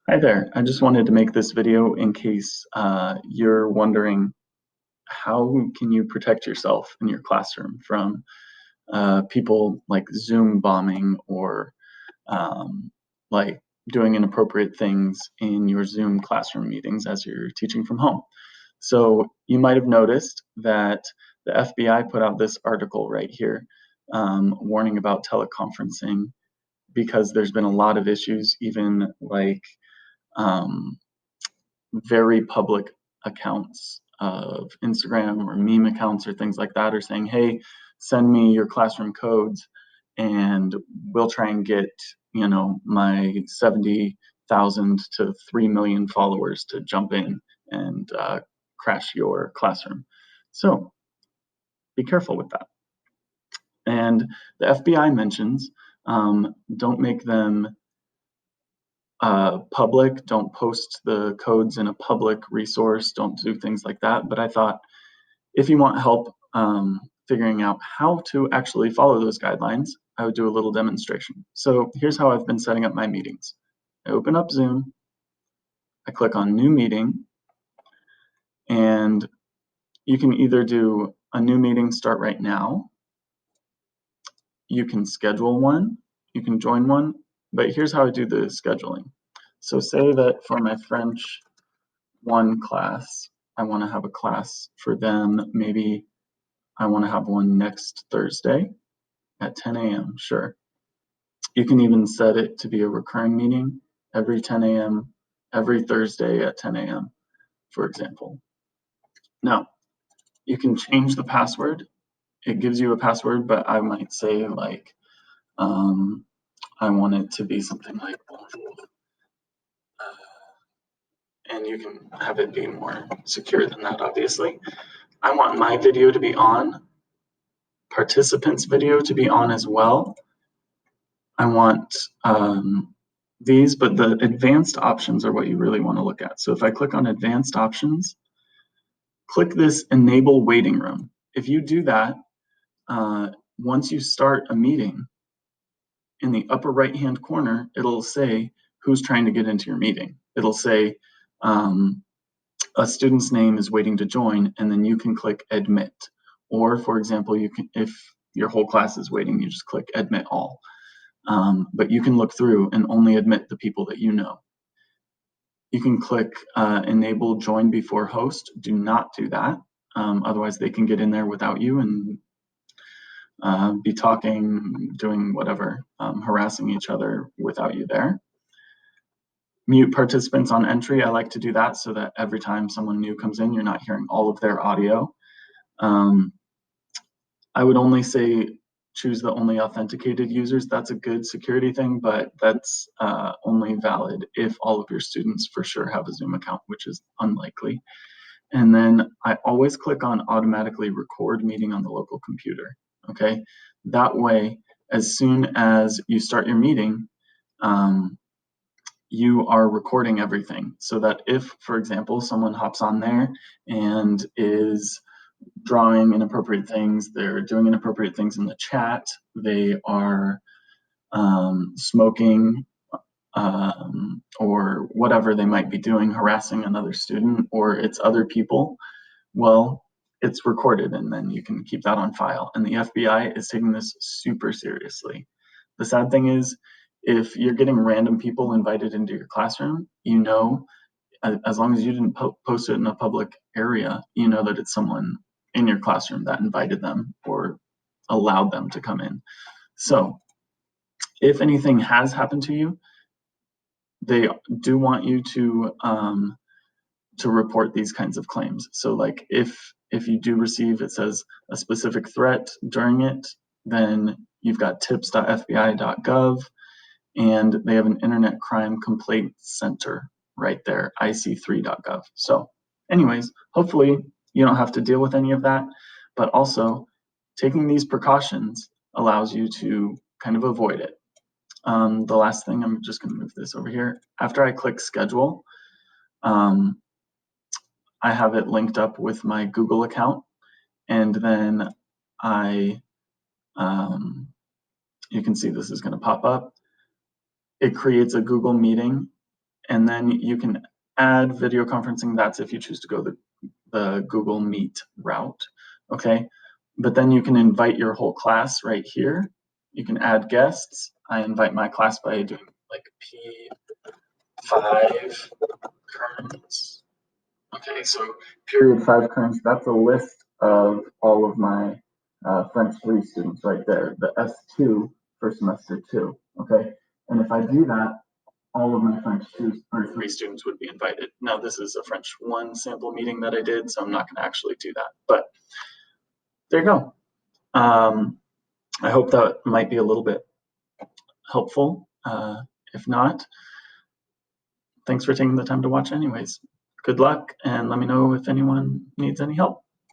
Hi there. I just wanted to make this video in case you're wondering how can you protect yourself in your classroom from people like Zoom bombing or um, like doing inappropriate things in your Zoom classroom meetings as you're teaching from home. So you might have noticed that the FBI put out this article right here warning about teleconferencing because there's been a lot of issues, even like um, very public accounts of Instagram or meme accounts or things like that are saying, hey, send me your classroom codes and we'll try and get, my 70,000 to 3 million followers to jump in and crash your classroom. So be careful with that. And the FBI mentions don't make them public, don't post the codes in a public resource, don't do things like that. But I thought if you want help figuring out how to actually follow those guidelines, I would do a little demonstration. So here's how I've been setting up my meetings. I open up Zoom, I click on New Meeting, and you can either do a new meeting, start right now, you can schedule one, you can join one, but here's how I do the scheduling. So say that for my French 1 class, I want to have a class for them. Maybe I want to have one next Thursday at 10 a.m. Sure. You can even set it to be a recurring meeting every 10 a.m., every Thursday at 10 a.m., for example. Now, you can change the password. It gives you a password, but I might say like, I want it to be something like bonjour. And you can have it be more secure than that, obviously. I want my video to be on, participants' video to be on as well. I want these, but the advanced options are what you really want to look at. So if I click on advanced options, click this enable waiting room. If you do that, once you start a meeting, in the upper right-hand corner, it'll say who's trying to get into your meeting. It'll say a student's name is waiting to join, and then you can click admit. Or for example, you can, if your whole class is waiting, you just click admit all. But you can look through and only admit the people that you know. You can click enable join before host. Do not do that. Otherwise they can get in there without you and be talking, doing whatever, harassing each other without you there. Mute participants on entry. I like to do that so that every time someone new comes in, you're not hearing all of their audio. I would only say choose the only authenticated users. That's a good security thing, but that's only valid if all of your students for sure have a Zoom account, which is unlikely. And then I always click on automatically record meeting on the local computer, okay? That way, as soon as you start your meeting, you are recording everything so that if, for example, someone hops on there and is drawing inappropriate things, they're doing inappropriate things in the chat, they are smoking, or whatever they might be doing, harassing another student, or it's other people, well, it's recorded and then you can keep that on file. And the FBI is taking this super seriously. The sad thing is, if you're getting random people invited into your classroom, you know, as long as you didn't post it in a public area, you know that it's someone in your classroom that invited them or allowed them to come in. So if anything has happened to you, they do want you to report these kinds of claims. So like if you do receive, it says a specific threat during it, then you've got tips.fbi.gov, and they have an internet crime complaint center right there, ic3.gov. So anyways, hopefully you don't have to deal with any of that, but also taking these precautions allows you to kind of avoid it. The last thing, I'm just going to move this over here. After I click schedule, I have it linked up with my Google account, and then you can see this is going to pop up. It creates a Google meeting, and then you can add video conferencing. That's if you choose to go the Google Meet route, okay? But then you can invite your whole class right here. You can add guests. I invite my class by doing like P5 currents. Okay, so period 5 currents, that's a list of all of my French 3 students right there, the S2 for semester 2, okay? And if I do that, all of my French 2 or 3 students would be invited. Now this is a French 1 sample meeting that I did, so I'm not gonna actually do that, but there you go. I hope that might be a little bit helpful. If not, thanks for taking the time to watch anyways. Good luck, and let me know if anyone needs any help.